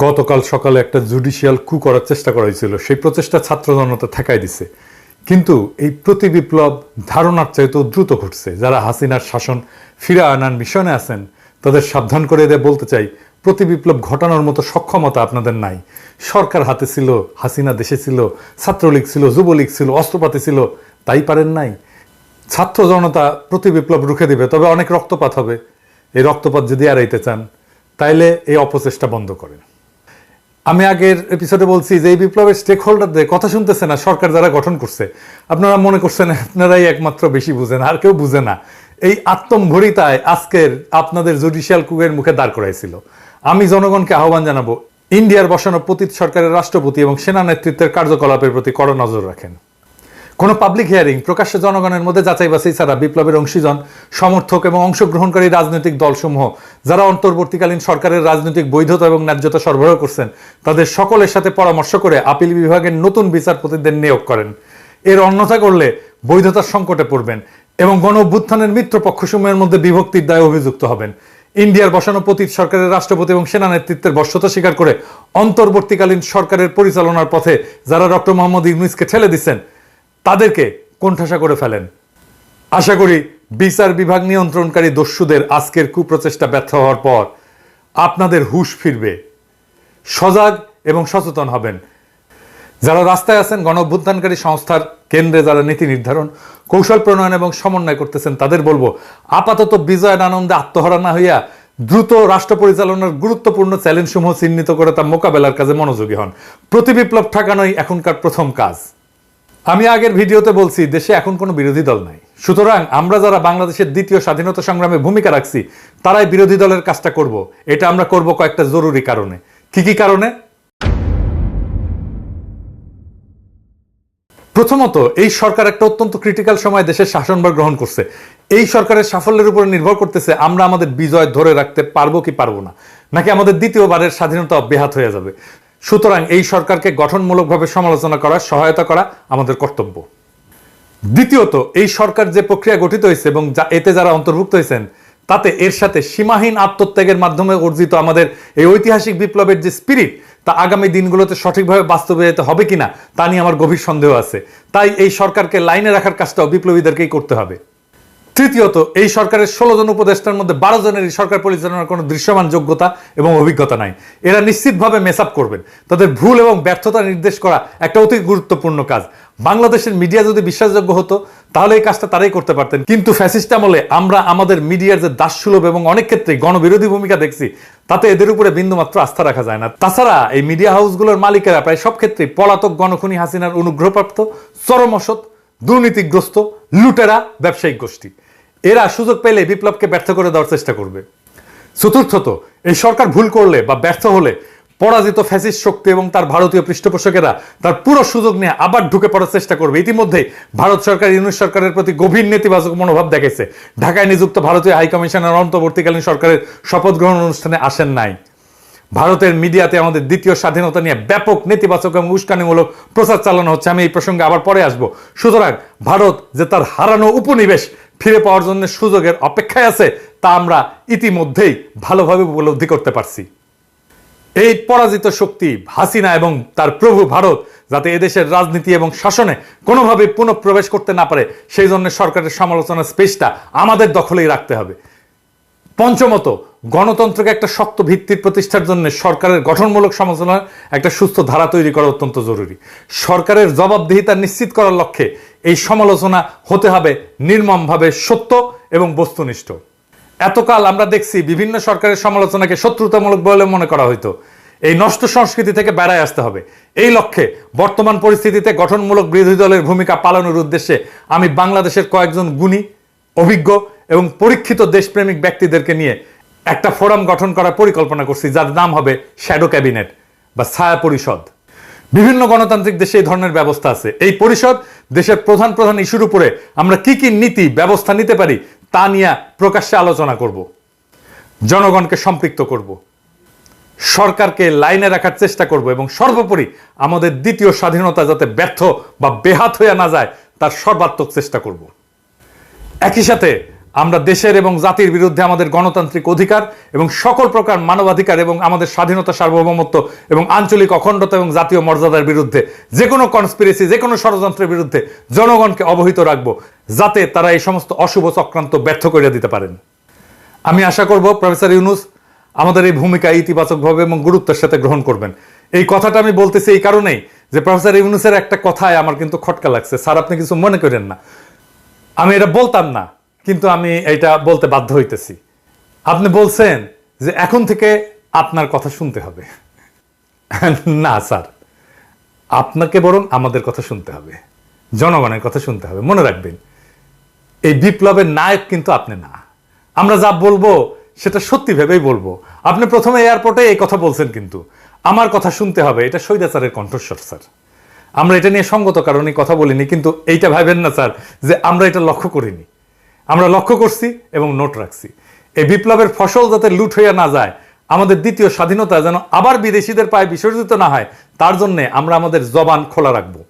গতকাল সকালে একটা জুডিশিয়াল কু করার চেষ্টা করা হয়েছিল, সেই প্রচেষ্টা ছাত্র জনতা ঠেকাই দিছে। কিন্তু এই প্রতি বিপ্লব ধারণার চাইতেও দ্রুত ঘটছে। যারা হাসিনার শাসন ফিরে আনার মিশনে আছেন তাদের সাবধান করে দিয়ে বলতে চাই, প্রতি বিপ্লব ঘটানোর মতো সক্ষমতা আপনাদের নাই। সরকার হাতে ছিল, হাসিনা দেশে ছিল, ছাত্রলীগ ছিল, যুবলীগ ছিল, অস্ত্রপাতি ছিল, তাই পারেন নাই। ছাত্র জনতা প্রতি বিপ্লব রুখে দিবে, তবে অনেক রক্তপাত হবে। এই রক্তপাত যদি এড়াইতে চান তাইলে এই অপচেষ্টা বন্ধ করেন। আমি আগের এপিসোডে বলছি যে এই বিপ্লবের স্টেক হোল্ডারদের কথা শুনতেছে না সরকার যারা গঠন করছে। আপনারা মনে করছেন আপনারাই একমাত্র বেশি বুঝেন, আর কেউ বুঝে না। এই আত্মম্ভরিতায় আজকের আপনাদের জুডিশিয়াল কুয়ের মুখে দাঁড় করাইছিল। আমি জনগণকে আহ্বান জানাবো, ইন্ডিয়ার বসানো পতিত সরকারের রাষ্ট্রপতি এবং সেনা নেতৃত্বের কার্যকলাপের প্রতি কড়া নজর রাখেন। কোনো পাবলিক হিয়ারিং প্রকাশ্যে জনগণের মধ্যে যাচাই বাছাই ছাড়া বিপ্লবের অংশীজন, সমর্থক এবং অংশগ্রহণকারী রাজনৈতিক দলসমূহ যারা অন্তর্বর্তীকালীন সরকারের রাজনৈতিক বৈধতা এবং ন্যায্যতা সরবরাহ করছেন তাদের সকলের সাথে পরামর্শ করে আপিল বিভাগের নতুন বিচারপতিদের নিয়োগ করেন। এর অন্যথা করলে বৈধতার সংকটে পড়বেন এবং গণ অভ্যুত্থানের মিত্র পক্ষসমূহের মধ্যে বিভক্তির দায়ে অভিযুক্ত হবেন। ইন্ডিয়ার বসানো পতিত সরকারের রাষ্ট্রপতি এবং সেনা নেতৃত্বের বশ্যতা স্বীকার করে অন্তর্বর্তীকালীন সরকারের পরিচালনার পথে যারা ডক্টর মোহাম্মদ ইউনূসকে ঠেলে দিচ্ছেন তাদেরকে কোণঠাসা করে ফেলেন। আশা করি বিচার বিভাগ নিয়ন্ত্রণকারী দস্যুদের আজকের কুপ্রচেষ্টা ব্যর্থ হওয়ার পর আপনাদের হুঁশ ফিরবে, সজাগ এবং সচেতন হবেন। যারা রাস্তায় আছেন, গণ অভ্যুত্থানকারী সংস্থার কেন্দ্রে যারা নীতি নির্ধারণ, কৌশল প্রণয়ন এবং সমন্বয় করতেছেন তাদের বলবো, আপাতত বিজয়ের আনন্দে আত্মহারা না হইয়া দ্রুত রাষ্ট্র পরিচালনার গুরুত্বপূর্ণ চ্যালেঞ্জসমূহ চিহ্নিত করে তা মোকাবেলার কাজে মনোযোগী হন। প্রতি বিপ্লব ঠেকানোই এখনকার প্রথম কাজ। আমি আগের ভিডিওতে বলছি, দেশে এখন কোনো বিরোধী দল নাই। সুতরাং আমরা যারা বাংলাদেশের দ্বিতীয় স্বাধীনতা সংগ্রামে ভূমিকা রাখছি তারাই বিরোধী দলের কাজটা করব। এটা আমরা করব কয়েকটা জরুরি কারণে। কি কি কারণে? প্রথমত, এই সরকার একটা অত্যন্ত ক্রিটিক্যাল সময় দেশের শাসনভার গ্রহণ করছে। এই সরকারের সাফল্যের উপর নির্ভর করতেছে আমরা আমাদের বিজয় ধরে রাখতে পারবো কি পারবো না, নাকি আমাদের দ্বিতীয়বারের স্বাধীনতা ব্যাহত হয়ে যাবে। সুতরাং এই সরকারকে গঠনমূলকভাবে সমালোচনা করা, সহায়তা করা আমাদের কর্তব্য। দ্বিতীয়ত, এই সরকার যে প্রক্রিয়া গঠিত হয়েছে এবং এতে যারা অন্তর্ভুক্ত হয়েছেন তাতে এর সাথে সীমাহীন আত্মত্যাগের মাধ্যমে অর্জিত আমাদের এই ঐতিহাসিক বিপ্লবের যে স্পিরিট তা আগামী দিনগুলোতে সঠিকভাবে বাস্তবায়িত হবে কিনা তা নিয়ে আমার গভীর সন্দেহ আছে। তাই এই সরকারকে লাইনে রাখার কাজটাও বিপ্লবীদেরকেই করতে হবে। তৃতীয়ত, এই সরকারের 16 জন উপদেষ্টার মধ্যে 12 জনেরই সরকার পরিচালনার কোনো দৃশ্যমান যোগ্যতা এবং অভিজ্ঞতা নাই। এরা নিশ্চিতভাবে মেস আপ করবেন। তাদের ভুল এবং ব্যর্থতা নির্দেশ করা একটা অতি গুরুত্বপূর্ণ কাজ। বাংলাদেশের মিডিয়া যদি বিশ্বাসযোগ্য হতো তাহলে এই কাজটা তারাই করতে পারতেন। কিন্তু ফ্যাসিস্ট আমলে আমরা আমাদের মিডিয়ার যে দাসসুলভ এবং অনেক ক্ষেত্রে গণবিরোধী ভূমিকা দেখছি তাতে এদের উপরে বিন্দুমাত্র আস্থা রাখা যায় না। তাছাড়া এই মিডিয়া হাউসগুলোর মালিকেরা প্রায় সব ক্ষেত্রেই পলাতক গণখনি হাসিনার অনুগ্রহপ্রাপ্ত, চরম অসৎ, দুর্নীতিগ্রস্ত, লুটেরা ব্যবসায়িক গোষ্ঠী। এরা সুযোগ পেলে বিপ্লবকে ব্যর্থ করে দেওয়ার চেষ্টা করবে। চতুর্থত, এই সরকার ভুল করলে বা ব্যর্থ হলে পরাজিত ফ্যাসিস্ট শক্তি এবং তার ভারতীয় পৃষ্ঠপোষকেরা তার পুরো সুযোগ নিয়ে আবার ঢুকে পড়ার চেষ্টা করবে। ইতিমধ্যে ভারত সরকার ইউনূস সরকারের প্রতি গভীর নেতিবাচক মনোভাব দেখাইছে। ঢাকায় নিযুক্ত ভারতীয় হাইকমিশনার অন্তর্বর্তীকালীন সরকারের শপথ গ্রহণ অনুষ্ঠানে আসেন নাই। ভারতের মিডিয়াতে আমাদের দ্বিতীয় স্বাধীনতা নিয়ে ব্যাপক নেতিবাচক এবং উস্কানিমূলক প্রচার চালানো হচ্ছে। আমি এই প্রসঙ্গে আবার পরে আসবো। সুতরাং ভারত যে তার হারানো উপনিবেশ ফিরে পাওয়ার জন্য সুযোগের অপেক্ষায় আছে তা আমরা ইতিমধ্যেই ভালোভাবে উপলব্ধি করতে পারছি। এই পরাজিত শক্তি হাসিনা এবং তার প্রভু ভারত যাতে এদেশের রাজনীতি এবং শাসনে কোনোভাবে পুনঃপ্রবেশ করতে না পারে সেই জন্য সরকারের সমালোচনার স্পেসটা আমাদের দখলেই রাখতে হবে। পঞ্চমত, গণতন্ত্রকে একটা শক্ত ভিত্তির প্রতিষ্ঠার জন্য সরকারের গঠনমূলক সমালোচনার একটা সুস্থ ধারা তৈরি করা অত্যন্ত জরুরি। সরকারের জবাবদিহিতা নিশ্চিত করার লক্ষ্যে এই সমালোচনা হতে হবে নির্মমভাবে সত্য এবং বস্তুনিষ্ঠ। এতকাল আমরা দেখছি বিভিন্ন সরকারের সমালোচনাকে শত্রুতামূলক বলে মনে করা হইতো। এই নষ্ট সংস্কৃতি থেকে বেড়ায় আসতে হবে। এই লক্ষ্যে বর্তমান পরিস্থিতিতে গঠনমূলক বিরোধী দলের ভূমিকা পালনের উদ্দেশ্যে আমি বাংলাদেশের কয়েকজন গুণী, অভিজ্ঞ এবং পরীক্ষিত দেশপ্রেমিক ব্যক্তিদেরকে নিয়ে একটা ফোরাম গঠন করার পরিকল্পনা করছি, যার নাম হবে শ্যাডো ক্যাবিনেট বা ছায়া পরিষদ। বিভিন্ন গণতান্ত্রিক দেশে এই ধরনের ব্যবস্থা আছে। এই পরিষদ দেশের প্রধান প্রধান ইস্যুর উপরে আমরা কি কি নীতি ব্যবস্থা নিতে পারি তা নিয়ে প্রকাশ্যে আলোচনা করব, জনগণকে সম্পৃক্ত করব, সরকারকে লাইনে রাখার চেষ্টা করব এবং সর্বোপরি আমাদের দ্বিতীয় স্বাধীনতা যাতে ব্যর্থ বা বেহাত হয়ে না যায় তার সর্বাত্মক চেষ্টা করব। একই সাথে আমরা দেশের এবং জাতির বিরুদ্ধে আমাদের গণতান্ত্রিক অধিকার এবং সকল প্রকার মানবাধিকার এবং আমাদের স্বাধীনতা, সার্বভৌমত্ব এবং আঞ্চলিক অখণ্ডতা এবং জাতীয় মর্যাদার বিরুদ্ধে যে কোনো কনস্পিরেসি, যে কোনো ষড়যন্ত্রের বিরুদ্ধে জনগণকে অবহিত রাখবো, যাতে তারা এই সমস্ত অশুভ চক্রান্ত ব্যর্থ করে দিতে পারেন। আমি আশা করব প্রফেসর ইউনূস আমাদের এই ভূমিকা ইতিবাচকভাবে এবং গুরুত্বের সাথে গ্রহণ করবেন। এই কথাটা আমি বলতেছি এই কারণেই যে প্রফেসর ইউনূসের একটা কথায় আমার কিন্তু খটকা লাগছে। স্যার, আপনি কিছু মনে করেন না, আমি এটা বলতাম না, কিন্তু আমি এটা বলতে বাধ্য হইতেছি। আপনি বলছেন যে এখন থেকে আপনার কথা শুনতে হবে। না স্যার, আপনাকে বরং আমাদের কথা শুনতে হবে, জনগণের কথা শুনতে হবে। মনে রাখবেন, এই বিপ্লবের নায়ক কিন্তু আপনি না। আমরা যা বলবো সেটা সত্যি ভেবেই বলবো। আপনি প্রথমে এয়ারপোর্টে এই কথা বলছেন, কিন্তু আমার কথা শুনতে হবে, এটা স্বৈরাচারের কণ্ঠস্বর স্যার। আমরা এটা নিয়ে সঙ্গত কারণে কথা বলিনি, কিন্তু এইটা ভাবেন না স্যার যে আমরা এটা লক্ষ্য করিনি। আমরা লক্ষ্য করছি এবং নোট রাখছি। এই বিপ্লবের ফসল যাতে লুট হইয়া না যায়, আমাদের দ্বিতীয় স্বাধীনতা যেন আবার বিদেশিদের পায়ে বিসর্জিত না হয়, তার জন্য আমরা আমাদের জবান খোলা রাখবো।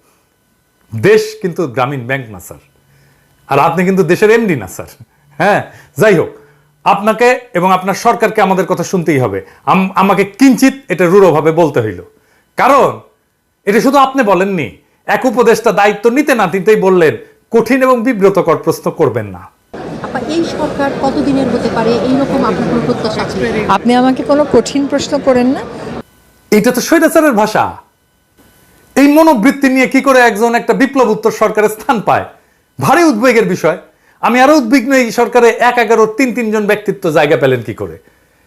দেশ কিন্তু গ্রামীণ ব্যাংক না স্যার, আর আপনি কিন্তু দেশের এমডি না স্যার। হ্যাঁ, যাই হোক, আপনাকে এবং আপনার সরকারকে আমাদের কথা শুনতেই হবে। আমাকে কিঞ্চিত এটা রূঢ়ভাবে বলতে হইল, কারণ এটা শুধু আপনি বলেননি, এক উপদেষ্টা দায়িত্ব নিতে না নিতেই বললেন কঠিন এবং বিব্রতকর প্রশ্ন করবেন না। এই সরকার কতদিনের হতে পারে, এইরকম আপনার কোনো প্রত্যাশা আছে? আপনি আমাকে কোনো কঠিন প্রশ্ন করেন না। এটা তো স্বৈরাচারের ভাষা। এই মনোবৃত্তি নিয়ে কি করে একজন একটা বিপ্লব উত্তর সরকারের স্থান পায়, ভারী উদ্বেগের বিষয়। আমি আরো উদ্বিগ্ন, এই সরকারে ১-১১ তিন জন ব্যক্তিত্ব জায়গা পেলেন কি করে,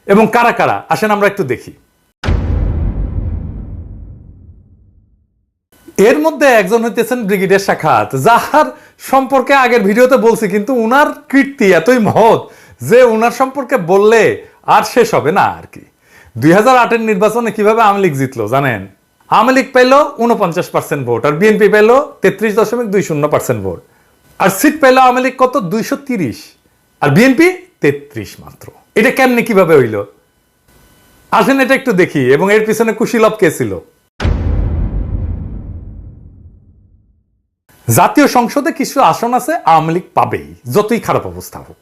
এবং কারা কারা, আসেন আমরা একটু দেখি। এর মধ্যে একজন হইতেছেন ব্রিগেডিয়ার সাখাত, যার সম্পর্কে আগের ভিডিওতে বলছি, কিন্তু উনার কীর্তি এতই মহৎ যে উনার সম্পর্কে বললে আর শেষ হবে না আর কি। ২০০৮-এর নির্বাচনে কিভাবে আওয়ামী লীগ জিতলো জানেন? আওয়ামী লীগ পেল 49% ভোট, আর বিএনপি পেল 33.20% ভোট। আর সিট পেল আওয়ামী লীগ কত? 230, আর বিএনপি 33 মাত্র। এটা কেমনে কিভাবে হইল? আসেন এটা একটু দেখি, এবং এর পিছনে কুশীলব কে ছিল। জাতীয় সংসদে কিছু আসন আছে আওয়ামী লীগ পাবেই, যতই খারাপ অবস্থা হোক।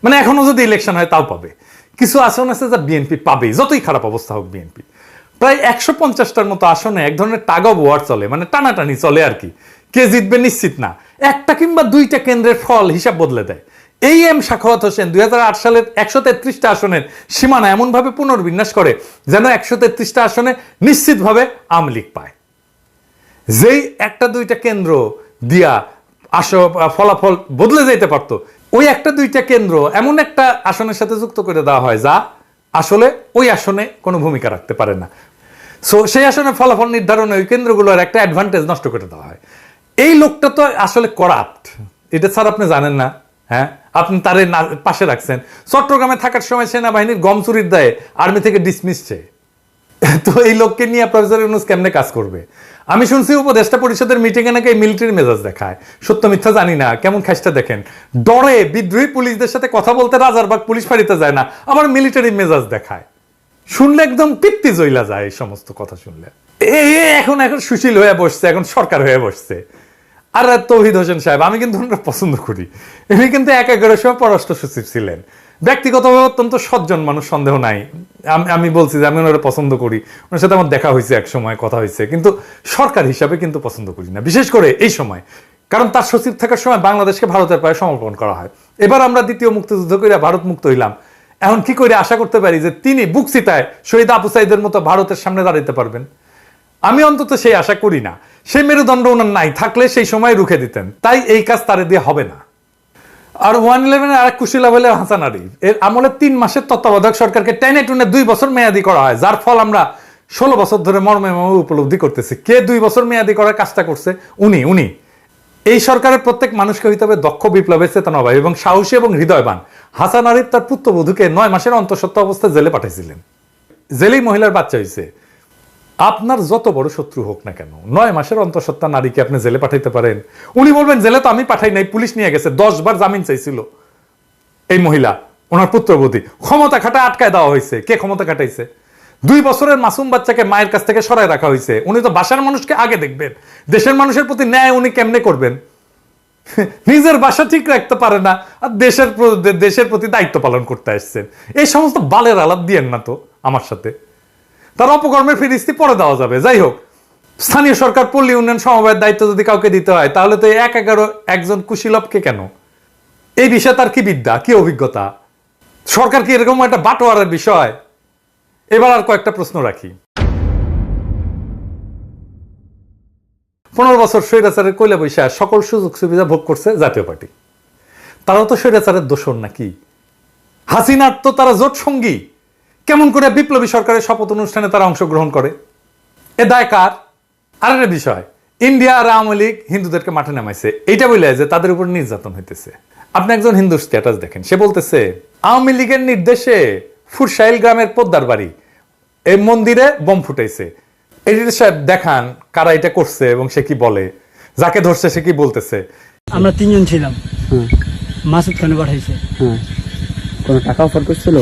মানে এখনো যদি ইলেকশন হয় তাও পাবে। কিছু আসন আছে যা বিএনপি পাবেই, যতই খারাপ অবস্থা হোক। বিএনপি প্রায় 150টার মতো আসনে এক ধরনের টাগ অফ ওয়ার চলে, মানে টানাটানি চলে আর কি। কে জিতবে নিশ্চিত না। একটা কিংবা দুইটা কেন্দ্রের ফল হিসাব বদলে দেয়। এই এম সাখাওয়াত হোসেন 2008 সালের 133টা আসনের সীমানা এমনভাবে পুনর্বিন্যাস করে যেন 133টা আসনে নিশ্চিতভাবে আওয়ামী লীগ পায়। যেই একটা দুইটা কেন্দ্র দিয়া ফলাফল বদলে যেতে পারতো, ওই একটা দুইটা কেন্দ্র এমন একটা আসনের সাথে যুক্ত করে দেওয়া হয় যা আসলে ওই আসনে কোনো ভূমিকা রাখতে পারে না। সো সেই আসনে ফলাফল নির্ধারণে ওই কেন্দ্রগুলোর একটা অ্যাডভান্টেজ নষ্ট করে দেওয়া হয়। এই লোকটা তো আসলে করাপ্ট, এটা স্যার আপনি জানেন না? হ্যাঁ, আপনি তারে পাশে রাখছেন। চট্টগ্রামে থাকার সময় সেনাবাহিনীর গম চুরির দায়ে আর্মি থেকে ডিসমিস চেয়ে। তো এই লোককে নিয়ে প্রফেসর ইউনূস কেমনে কাজ করবে? আমি শুনছি উপদেষ্টা পরিষদের মিটিংয়ে নাকি মিলিটারি মেজাজ দেখায়। সত্য মিথ্যা জানি না, কেমন খাইসটা দেখেন। ডরে বিদ্রোহী পুলিশদের সাথে কথা বলতে রাজারবাগ পুলিশ ফাঁড়িতে যায় না, আবার মিলিটারি মেজাজ দেখায়। শুনলে একদম পিত্তি জইলা যায় এই সমস্ত কথা শুনলে। এখন সুশীল হয়ে বসছে, এখন সরকার হয়ে বসছে। আর তৌহিদ হোসেন সাহেব, আমি কিন্তু ওনারা পছন্দ করি। উনি কিন্তু 11 সময় পররাষ্ট্র সচিব ছিলেন, ব্যক্তিগতভাবে অত্যন্ত সজ্জন মানুষ, সন্দেহ নাই। আমি বলছি যে আমি ওনারা পছন্দ করি, ওনার সাথে আমার দেখা হয়েছে, এক সময় কথা হয়েছে, কিন্তু সরকার হিসাবে কিন্তু পছন্দ করি না, বিশেষ করে এই সময়। কারণ তার সচিব থাকার সময় বাংলাদেশকে ভারতের পায়ে সমর্পণ করা হয়। এবার আমরা দ্বিতীয় মুক্তিযুদ্ধ করে ভারত মুক্ত হইলাম, এখন কি করে আশা করতে পারি যে তিনি বুকচিতায় শহীদ আবু সাইদের মতো ভারতের সামনে দাঁড়াতে পারবেন? আমি অন্তত সেই আশা করি না। সেই মেরুদণ্ড ওনার নাই, থাকলে সেই সময় রুখে দিতেন। তাই এই কাজ তারে দিয়ে হবে না। আর 111 আর এক কুশীলা বলে হাসান আরিফ, এর আমলে 3 মাসের তত্ত্বাবধায়ক সরকারকে টেনে টুনে 2 বছর মেয়াদি করা হয়, যার ফল আমরা 16 বছর ধরে মর্মে উপলব্ধি করতেছি। কে 2 বছর মেয়াদি করার কাজটা করছে? উনি। এই সরকারের প্রত্যেক মানুষকে হইতে হবে দক্ষ বিপ্লবের চেতনাবাহী এবং সাহসী এবং হৃদয়বান। হাসান আরিফ তার পুত্রবধূকে 9 মাসের অন্তঃসত্ত্বা অবস্থায় জেলে পাঠাইছিলেন। জেলেই মহিলার বাচ্চা হয়েছে। আপনার যত বড় শত্রু হোক না কেন, 9 মাসের অন্তঃসত্ত্বা নারীকে আপনি জেলে পাঠাইতে পারেন? উনি বলবেন জেলে তো আমি পাঠাই নাই, পুলিশ নিয়ে গেছে। 10 বার জামিন চাইছিল এই মহিলা, ওনার পুত্রবধূ। ক্ষমতা খাটায় আটকায় দেওয়া হয়েছে। কে ক্ষমতা খাটাইছে? 2 বছরের মাসুম বাচ্চাকে মায়ের কাছ থেকে সরায় রাখা হয়েছে। উনি তো বাসার মানুষকে আগে দেখবেন, দেশের মানুষের প্রতি ন্যায় উনি কেমনে করবেন? নিজের বাসা ঠিক রাখতে পারে না, আর দেশের প্রতি দায়িত্ব পালন করতে আসছেন। এই সমস্ত বালের আলাপ দিয়েন না তো আমার সাথে। তার অপকর্মের ফিরিস্তি পরে দেওয়া যাবে। যাই হোক, স্থানীয় সরকার পল্লী উন্নয়ন সমবায়ের দায়িত্ব যদি কাউকে দিতে হয়, তাহলে তো 1-11 একজন কুশীলবকে কেন? এই বিষয়ে তার কি বিদ্যা, কি অভিজ্ঞতা? সরকার কি এরকম একটা বাটোয়ারের বিষয়? এবার আর কয়েকটা প্রশ্ন রাখি। 15 বছর স্বৈরাচারের কইলা বৈশা সকল সুযোগ সুবিধা ভোগ করছে জাতীয় পার্টি। তারাও তো স্বৈরাচারের দোষর নাকি? হাসিনার তো তারা জোট সঙ্গী। কেমন করে বিপ্লবী সরকারের শপথ অনুষ্ঠানে তারা অংশগ্রহণ করে? এ দায় কার? আর একটা বিষয়, ইন্ডিয়া আর আওয়ামী লীগ হিন্দুদেরকে মাঠে নামাইছে, এইটা বলে যে তাদের উপর নির্যাতন হইতেছে। আপনি একজন হিন্দুর স্ট্যাটাস দেখেন, সে বলতেছে আওয়ামী লীগের নির্দেশে ফুরসাইল গ্রামের পোদ্দার বাড়ি এই মন্দিরে বোম ফুটাইছে। এডিটর সাহেব দেখান কারা এটা করছে এবং সে কি বলে, যাকে ধরছে সে কি বলতেছে। আমরা 3 জন ছিলাম। মাসুদ খানে পাঠাইছে। কোনো টাকা অফার করছিল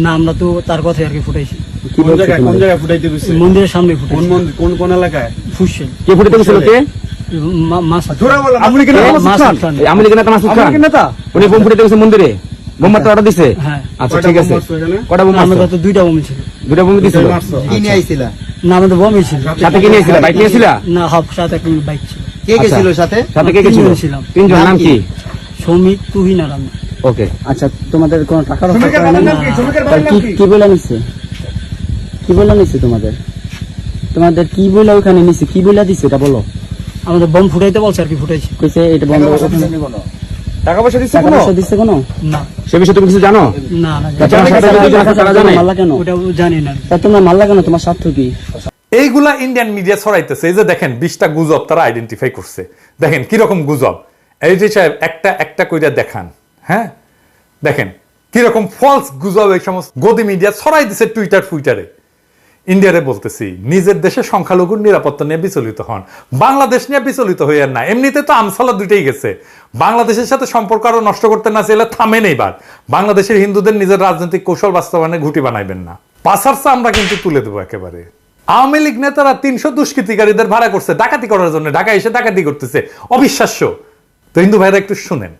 না, আমরা তো তার কথাই আর কি ফুটাইছি। কি বলছে কোন জায়গায় ফুটাইতে গেছে? মন্দিরের সামনে ফুটাইছি। কোন মন্দির, কোন এলাকায়? ফুসেল কে ফুটাইতে গেছিল? কে? মাসুদ আপনি কি মাসুদ খান। এই আওয়ামী লীগের নেতা মাসুদ খান নেতা? উনি বোম ফুটাইতে গেছে মন্দিরে, বোম মারতে অর্ডার দিছে। হ্যাঁ। আচ্ছা ঠিক আছে, কটা বোম আমাদের মারছো? তো 2টা বোম ছিল। 2টা বোম দিছিল। কি নিয়ে আইছিলা? না, আমাদের বোমই ছিল। সাথে কি নিয়েছিলা? বাইক নিয়েছিলা? না, সাথে একটা বাইক ছিল। কে গেছিল সাথে? সাথে কে কে ছিল? 3 জন ছিলাম। 3 জন। নাম কি? সৌমিক, তুহিন আর আমি। ওকে। আচ্ছা, তোমাদের কোনো টাকার অফার শ্রমিকের করে বাবার না? নাম কি? শ্রমিকের তা বাবার নাম কি? কি বলে নিচ্ছে? কি বলে নিচ্ছে তোমাদের? তোমাদের কি বলে ওখানে নিচ্ছে? কি বলে দিচ্ছে এটা বলো। আমাদের বোম ফুটাইতে বলছে আর কি, ফুটাইছি। কইছে এটা বন্ধ করো। টাকা পয়সা দিচ্ছে টাকা কোনো? পয়সা দিচ্ছে কোনো? না সে বিষয়ে তুমি কিছু জানো? না না, তা তোমার সাথে যদি কিছু তারা জানে? মারলা কেন? ওটা জানি না। তা তোমরা মারলা কেন? তোমার স্বার্থ কি? এইগুলা ইন্ডিয়ান মিডিয়া ছড়াইতেছে। এই যে দেখেন 20টা গুজব তারা আইডেন্টিফাই করছে। দেখেন কিরকম গুজব। এডিটর সাহেব একটা একটা কইরা দেখান। হ্যাঁ, দেখেন কিরকম ফলস গুজব এই সমস্ত গদি মিডিয়া ছড়াই দিছে টুইটারে। ইন্ডিয়ারে বলতেছি, নিজের দেশে সংখ্যালঘুর নিরাপত্তা নিয়ে বিচলিত হন, বাংলাদেশ নিয়ে বিচলিত হইয়ার না। এমনিতে তো আমসালা দুইটাই গেছে। বাংলাদেশের সাথে সম্পর্ক আরো নষ্ট করতে না চাইলে থামেন এইবার। বাংলাদেশের হিন্দুদের নিজের রাজনৈতিক কৌশল বাস্তবায়নে ঘুঁটি বানাইবেন না। পাসারসা আমরা কিন্তু তুলে দেবো একেবারে। আওয়ামী লীগ নেতারা 300 দুষ্কৃতিকারীদের ভাড়া করছে ডাকাতি করার জন্য, ঢাকায় এসে ডাকাতি করতেছে, অবিশ্বাস্য। তো হিন্দু ভাইরা একটু শুনেন,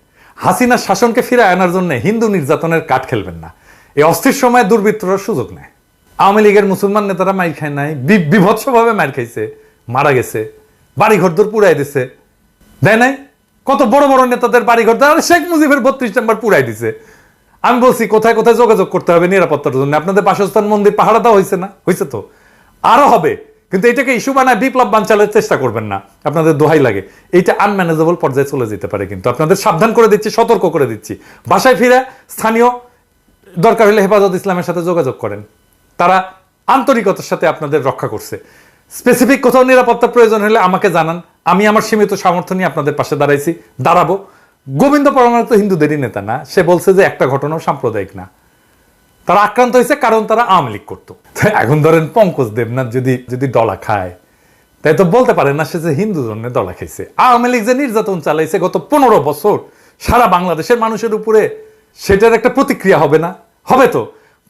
হাসিনার শাসনকে ফিরে আনার জন্য হিন্দু নির্যাতনের কাঠ খেলবেন না। এই অস্থির সময়ে দুর্বৃত্তরা সুযোগ নেয়। আওয়ামী লীগের মুসলমান নেতারা মাইর খায় নাই, বিভৎসভাবে মাইর খাইছে, মারা গেছে, বাড়ি ঘরদোর পুরাই দিছে, দেয় নাই? কত বড় বড় নেতাদের বাড়ি ঘর, শেখ মুজিবের 32 নম্বর পুরাই দিছে। আমি বলছি কোথায় কোথায় যোগাযোগ করতে হবে নিরাপত্তার জন্য। আপনাদের বাসস্থান মন্দির পাহারা দেওয়া হয়েছে না? হয়েছে তো, আরো হবে। কিন্তু এটাকে ইস্যু বানায় বিপ্লব বানচালের চেষ্টা করবেন না, আপনাদের দোহাই লাগে। এইটা আনম্যানেজেবল পর্যায়ে চলে যেতে পারে। কিন্তু আপনাদের সাবধান করে দিচ্ছি, সতর্ক করে দিচ্ছি। বাসায় ফিরে স্থানীয় দরকার হলে হেফাজত ইসলামের সাথে যোগাযোগ করেন, তারা আন্তরিকতার সাথে আপনাদের রক্ষা করছে। স্পেসিফিক কোথাও নিরাপত্তা প্রয়োজন হলে আমাকে জানান, আমি আমার সীমিত সামর্থ্য নিয়ে আপনাদের পাশে দাঁড়াবো। গোবিন্দ পরমাণু তো হিন্দুদেরই নেতা না, সে বলছে যে একটা ঘটনাও সাম্প্রদায়িক না। তারা আক্রান্ত হয়েছে কারণ তারা আওয়ামী লীগ করতো। এখন ধরেন পঙ্কজ দেবনাথ যদি ডলা খায়, তাই তো বলতে পারেন না সে যে হিন্দু জন্য ডলা খাইছে। আওয়ামী লীগ যে নির্যাতন চালাইছে গত 15 বছর সারা বাংলাদেশের মানুষের উপরে, সেটার একটা প্রতিক্রিয়া হবে না? হবে তো।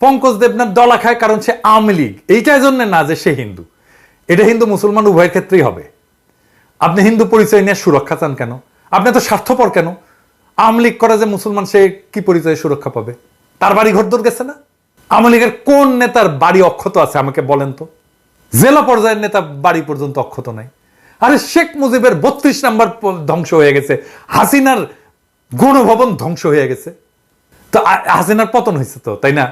পঙ্কজ দেবনাথ ডলা খায় কারণ সে আওয়ামী লীগ, এইটার জন্য না যে সে হিন্দু। এটা হিন্দু মুসলমান উভয়ের ক্ষেত্রেই হবে। আপনি হিন্দু পরিচয় নিয়ে সুরক্ষা চান কেন? আপনি তো স্বার্থপর কেন? আওয়ামী লীগ করে যে মুসলমান, সে কি পরিচয়ে সুরক্ষা পাবে? তার বাড়ি ঘরদোর গেছে না? আওয়ামী লীগের কোন নেতার বাড়ি অক্ষত আছে আমাকে বলেন তো? জেলা পর্যায়ের নেতা বাড়ি পর্যন্ত অক্ষত নাই। আরে শেখ মুজিবের 32 নম্বর ধ্বংস হয়ে গেছে, হাসিনার গণভবন ধ্বংস হয়ে গেছে। তো হাসিনার পতন হয়েছে তো, তাই না?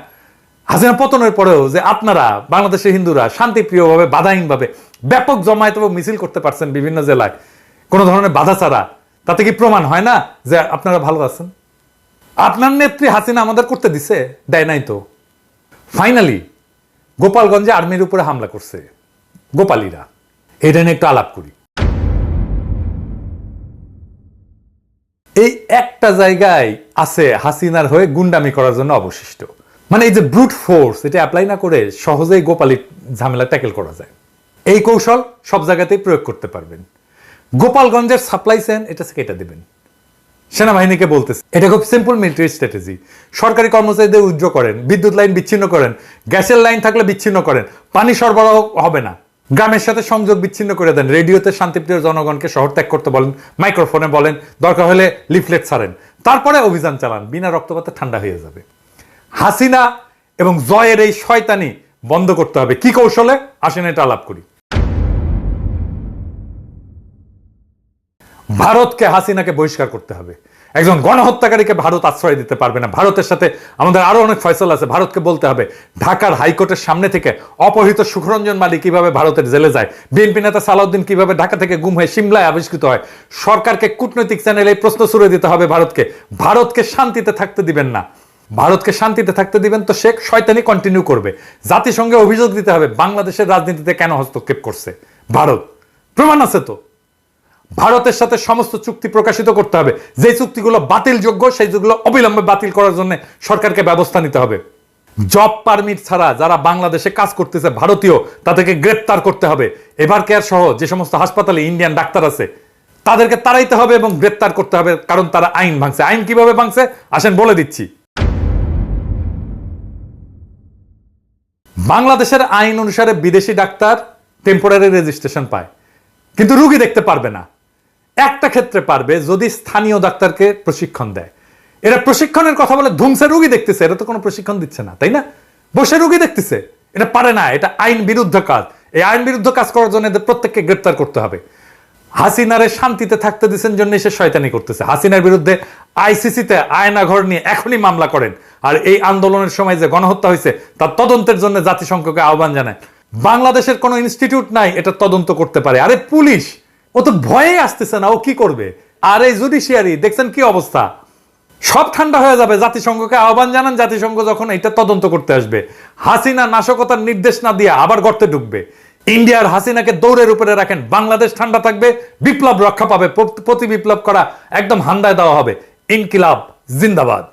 হাসিনা পতনের পরেও যে আপনারা বাংলাদেশের হিন্দুরা শান্তিপ্রিয়ভাবে বাধাহীনভাবে ব্যাপক জমায়েত এবং মিছিল করতে পারছেন বিভিন্ন জেলায় কোনো ধরনের বাধা ছাড়া, তাতে কি প্রমাণ হয় না যে আপনারা ভালো আছেন? আপনার নেত্রী হাসিনা আমাদের করতে দিছে? দেয় নাই তো। ফাইনালি গোপালগঞ্জে আর্মির উপরে হামলা করছে গোপালীরা, এটা নিয়ে একটু আলাপ করি। এই একটা জায়গায় আছে হাসিনার হয়ে গুন্ডামি করার জন্য অবশিষ্ট। মানে এই যে ব্রুট ফোর্স, এটা অ্যাপ্লাই না করে সহজেই গোপালী ঝামেলা ট্যাকেল করা যায়। এই কৌশল সব জায়গাতেই প্রয়োগ করতে পারবেন। গোপালগঞ্জের সাপ্লাই চেইন এটা কেটে দেবেন। সেনাবাহিনীকে বলতেছে, এটা খুব সিম্পল মিলিটারি স্ট্র্যাটেজি। সরকারি কর্মচারীদের উইথড্র করেন, বিদ্যুৎ লাইন বিচ্ছিন্ন করেন, গ্যাসের লাইন থাকলে বিচ্ছিন্ন করেন, পানি সরবরাহ হবে না, গ্রামের সাথে সংযোগ বিচ্ছিন্ন করে দেন, রেডিওতে শান্তিপ্রিয় জনগণকে শহর ত্যাগ করতে বলেন, মাইক্রোফোনে বলেন, দরকার হলে লিফলেট ছাড়েন, তারপরে অভিযান চালান, বিনা রক্তপাতে ঠান্ডা হয়ে যাবে। হাসিনা এবং জয়ের এই শয়তানি বন্ধ করতে হবে। কি কৌশলে আসেন এটা আলাপ করি। ভারতকে, হাসিনাকে বহিষ্কার করতে হবে। একজন গণহত্যাকারীকে ভারত আশ্রয় দিতে পারবে না। ভারতের সাথে আমাদের আরো অনেক ফয়সালা আছে। ভারতকে বলতে হবে ঢাকার হাইকোর্টের সামনে থেকে অপহৃত সুখরঞ্জন মালিক কিভাবে ভারতের জেলে যায়, বিএনপি নেতা সালাউদ্দিন কিভাবে ঢাকা থেকে গুম হয়ে সিমলায় আবিষ্কৃত হয়। সরকারকে কূটনৈতিক চ্যানেলে এই প্রশ্ন ছুড়ে দিতে হবে ভারতকে। ভারতকে শান্তিতে থাকতে দিবেন না। ভারতকে শান্তিতে থাকতে দিবেন তো সে শয়তানি কন্টিনিউ করবে। জাতিসংঘে অভিযোগ দিতে হবে বাংলাদেশের রাজনীতিতে কেন হস্তক্ষেপ করছে ভারত, প্রমাণ আছে তো। ভারতের সাথে সমস্ত চুক্তি প্রকাশিত করতে হবে, যে চুক্তিগুলো বাতিলযোগ্য সেইগুলো অবিলম্বে বাতিল করার জন্য সরকারকে ব্যবস্থা নিতে হবে। জব পারমিট ছাড়া যারা বাংলাদেশে কাজ করতেছে ভারতীয়, তাদেরকে গ্রেপ্তার করতে হবে। এভার কেয়ার সহ যে সমস্ত হাসপাতালে ইন্ডিয়ান ডাক্তার আছে তাদেরকে তাড়াইতে হবে এবং গ্রেপ্তার করতে হবে, কারণ তারা আইন ভাঙছে। আইন কিভাবে ভাঙছে আসেন বলে দিচ্ছি। বাংলাদেশের আইন অনুসারে বিদেশি ডাক্তার টেম্পোরারি রেজিস্ট্রেশন পায়, কিন্তু রুগী দেখতে পারবে না। একটা ক্ষেত্রে পারবে, যদি স্থানীয় ডাক্তারকে প্রশিক্ষণ দেয়। এরা প্রশিক্ষণের কথা বলে ধুমসে রুগী দেখতেছে, এটা তো কোনো প্রশিক্ষণ দিচ্ছে না, তাই না? বসে রুগী দেখতেছে, এটা পারে না, এটা আইন বিরুদ্ধ কাজ। এই আইন বিরুদ্ধ কাজ করার জন্য এদের প্রত্যেককে গ্রেপ্তার করতে হবে। হাসিনারে শান্তিতে থাকতে দিচ্ছেন জন্য সে শয়তানি করতেছে। হাসিনার বিরুদ্ধে আইসিসিতে আয়নাঘর নিয়ে এখনই মামলা করেন, আর এই আন্দোলনের সময় যে গণহত্যা হয়েছে তার তদন্তের জন্য জাতিসংঘকে আহ্বান জানায়। বাংলাদেশের কোনো ইনস্টিটিউট নাই এটা তদন্ত করতে পারে। আরে পুলিশ, ও তো ভয়ে আসতেছে না, ও কি করবে? আর এই জুডিশিয়ারি দেখছেন কি অবস্থা, সব ঠান্ডা হয়ে যাবে। জাতিসংঘকে আহ্বান জানান, জাতিসংঘ যখন এটা তদন্ত করতে আসবে। হাসিনা নাশকতার নির্দেশ না দিয়ে আবার গর্তে ঢুকবে। ইন্ডিয়ার হাসিনাকে দৌড়ের উপরে রাখেন, বাংলাদেশ ঠান্ডা থাকবে, বিপ্লব রক্ষা পাবে। প্রতি বিপ্লব করা একদম হান্দায় দেওয়া হবে। ইনকিলাব জিন্দাবাদ।